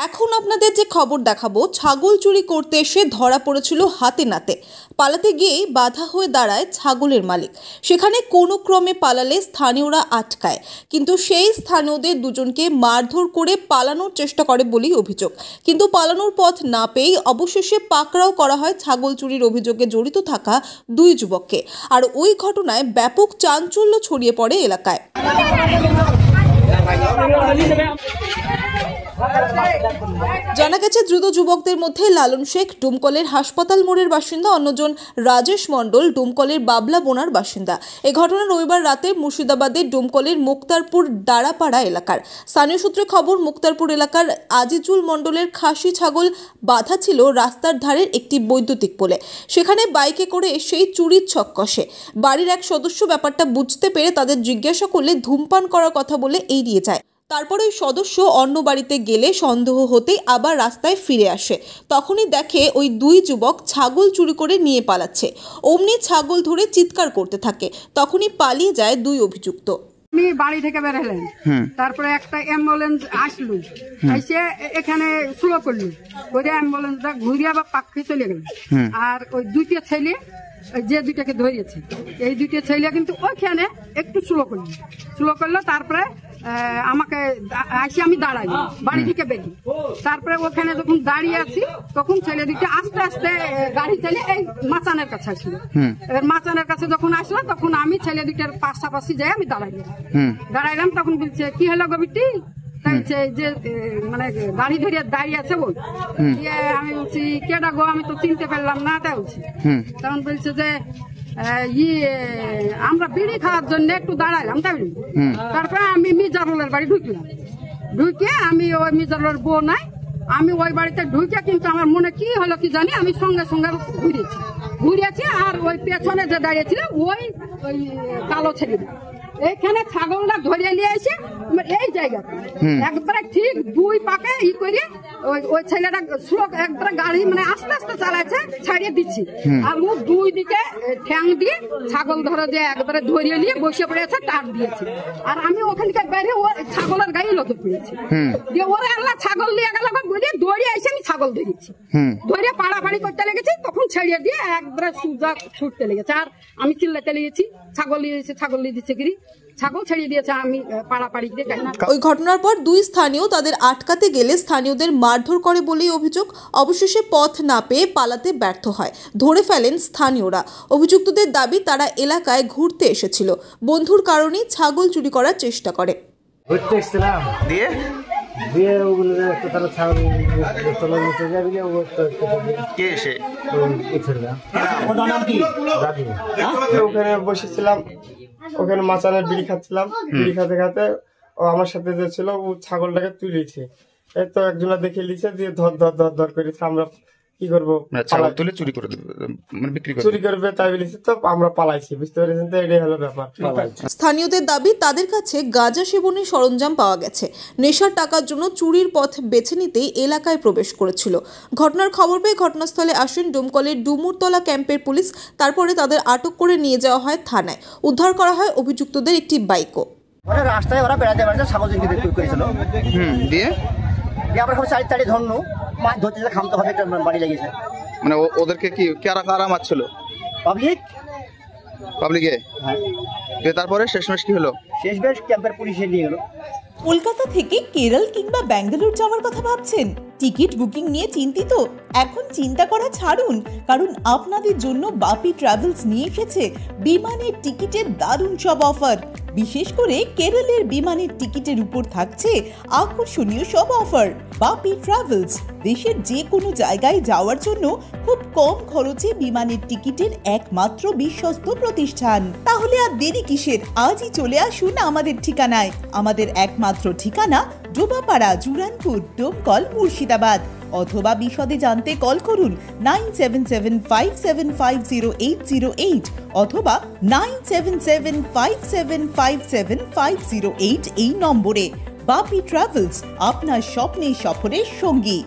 এখন আপনাদের যে খবর দেখাবো, ছাগল চুরি করতে এসে ধরা পড়েছিল হাতে নাতে। পালাতে গিয়েই বাধা হয়ে দাঁড়ায় ছাগলের মালিক। সেখানে কোনো ক্রমে পালালে স্থানীয়রা আটকায়, কিন্তু সেই স্থানীয়দের দুজনকে মারধর করে পালানোর চেষ্টা করে বলেই অভিযোগ। কিন্তু পালানোর পথ না পেয়েই অবশেষে পাকড়াও করা হয় ছাগল চুরির অভিযোগে জড়িত থাকা দুই যুবককে। আর ওই ঘটনায় ব্যাপক চাঞ্চল্য ছড়িয়ে পড়ে এলাকায়। জানা গেছে, দ্রুত যুবকদের মধ্যে লালন শেখ ডুমকলের হাসপাতাল মোড়ের বাসিন্দা, অন্যজন রাজেশ মণ্ডল ডুমকলের বাবলা বোনার বাসিন্দা। এই ঘটনা রবিবার রাতে মুর্শিদাবাদের ডুমকলের মুক্তারপুর দাঁড়াপাড়া এলাকার। স্থানীয় সূত্রে খবর, মুক্তারপুর এলাকার আজিজুল মণ্ডলের খাসি ছাগল বাঁধা ছিল রাস্তার ধারের একটি বৈদ্যুতিক পোলে। সেখানে বাইকে করে সেই চুরির ছক কষে। বাড়ির এক সদস্য ব্যাপারটা বুঝতে পেরে তাদের জিজ্ঞাসা করলে ধূমপান করার কথা বলে এড়িয়ে যায়। তারপরে ওই সদস্য অন্য বাড়িতে গেলে সন্দেহ হতেই আবার রাস্তায় ফিরে আসে। তখনই দেখে ওই দুই যুবক ছাগল চুরি করে নিয়ে পালাচ্ছে। অমনি ছাগল ধরে চিৎকার করতে থাকে। তখনই পালিয়ে যায় দুই অভিযুক্ত। আমি বাড়ি থেকে বের হলেন, তারপরে একটা অ্যাম্বুলেন্স আসলো, এসে এখানে স্লো করলো, ওই অ্যাম্বুলেন্সটা ঘুরে আবার পাখি চলে গেল। আর ওই দুইটা ছেলে, যে দুইটাকে ধরিয়েছে, এই দুইটা ছেলে কিন্তু ওইখানে একটু স্লো করলো। তারপরে আমাকে আসি, আমি দাঁড়াই বাড়ি থেকে বেরিয়ে। তারপরে ওখানে যখন দাঁড়িয়ে আছি, তখন ছেলে দুইটা আস্তে আস্তে গাড়ি চালে এই মাচানের কাছে আসলো। এবার মাচানের কাছে যখন আসলো, তখন আমি ছেলে দুইটার পাশাপাশি যাই আমি দাঁড়াইলাম। তখন বলছে, কি হলো গবিটি? যে মানে গাড়ি ধরে দাঁড়িয়ে আছে বল। আমি বলছি, কেডা গো? আমি তো চিনতে পারলাম না। তাই বলছি। তখন বলছে যে আমরা বিড়ি খাওয়ার জন্য একটু দাঁড়াইলাম। তাই বলি। তারপরে আমি মির্জারুলের বাড়ি ঢুকলাম। ঢুকে আমি ওই মির্জারুলের বউ নাই, আমি ওই বাড়িতে ঢুকে, কিন্তু আমার মনে কি হলো কি জানি, আমি সঙ্গে সঙ্গে ঘুরেছি। আর ওই পেছনে যে দাঁড়িয়েছিল ওই কালো ছেলেটা এইখানে ছাগলটা ধরিয়ে নিয়ে এসে এই জায়গাটা একবারে ঠিক দুই পাকে ই করে ওই ছেলেটা একবারে গাড়ি মানে আস্তে আস্তে চালাচ্ছে, ছাড়িয়ে দিচ্ছি। আর ও দুই দিকে ঠ্যাং দিয়ে ছাগল ধরে দিয়ে একবারে ধরিয়ে নিয়ে বসে পড়েছে, টান দিয়েছে। আর আমি ওখানকার বাইরে ও ছাগলের গায়ে লক্ষ্য পড়েছি। দিয়ে ওরা আল্লাহ ছাগল নিয়ে গেল বলে দৌড়িয়ে এসে আমি ছাগল ধরেছি, ধরিয়ে পাড়াপাড়ি করতে লেগেছি। তখন ছেড়িয়ে দিয়ে একবারে সুজা ছুটতে লেগেছে। আর আমি চিল্লাতে লেগেছি, ছাগল নিয়ে দিচ্ছে গিরি, ছাগল ছেড়িয়ে দিয়েছে। আমি পাড়াপাড়ি দিয়ে যাই না। ওই ঘটনার পর দুই স্থানীয় তাদের আটকাতে গেলে স্থানীয়দের মারধর করে বলেই অভিযোগ। অবশেষে পথ না পেয়ে পালাতে ব্যর্থ হয়, ধরে ফেলেন স্থানীয়রা। অভিযুক্তদের দাবি, তারা এলাকায় ঘুরতে এসেছিল, বন্ধুর কারণেই ছাগল চুরি করার চেষ্টা করে। ওখানে বসেছিলাম, ওখানে মাচানের বিড়ি খাচ্ছিলাম। বিড়ি খাতে খাতে ও আমার সাথে যে ছিল, ও ছাগলটাকে তুলেছে। এই তো একজনা দেখে লিছে, দিয়ে ধর করেছে। আমরা কি করবো, তুলে চুরি করে চুরি করবে তাই বলেছে। তো আমরা পালাইছি, বুঝতে পেরেছেন? তো এটাই হলো ব্যাপার। স্থানীয়দের দাবি, তাদের কাছে গাঁজা সেবনের সরঞ্জাম পাওয়া গেছে। নেশার টাকার জন্য চুরির পথ বেছে নিতেই এলাকায় প্রবেশ করেছিল। ঘটনার খবর পেয়ে ঘটনাস্থলে আসেন ডুমকলের ডুমুরতলা ক্যাম্পের পুলিশ। তারপরে তাদের আটক করে নিয়ে যাওয়া হয় থানায়। উদ্ধার করা হয় অভিযুক্তদের একটি বাইকও। রাস্তায় ওরা বেড়াতে ছাগল করেছিল, দিয়ে আমরা চারি ধরনু মাছ ধরতে খামতে হবে, বাড়ি লেগেছে। মানে ওদেরকে কি কারা মারছিল? পাবলিকে। তারপরে শেষমেশ কি হলো? শেষমেশ ক্যাম্পের পুলিশে নিয়ে গেল। কলকাতা থেকে কেরল কিংবা ব্যাঙ্গালোর যাওয়ার কথা ভাবছেন? টিকিট বুকিং নিয়ে চিন্তিত? এখন চিন্তা করা ছাড়ুন, কারণ আপনাদের জন্য বাপি ট্রাভেলস নিয়ে এসেছে বিমানের টিকিটের দারুণ সব অফার। বিশেষ করে কেরলের বিমানের টিকিটের উপর থাকছে আকর্ষণীয় সব অফার। বাপি ট্রাভেলস দেশের যে কোনো জায়গায় যাওয়ার জন্য খুব কম খরচে বিমানের টিকিটের একমাত্র বিশ্বস্ত প্রতিষ্ঠান। তাহলে আর দেরি কিসের? আজই চলে আসুন আমাদের ঠিকানায়। আমাদের একমাত্র ঠিকানা ডোবাপাড়া, জুরানপুর, ডোমকল, মুর্শিদাবাদ। অথবা বিশদে জানতে কল করুন 9775750808 অথবা 9775757508 এই নম্বরে। বাপি ট্রাভেলস, আপনার স্বপ্নের সফরের সঙ্গী।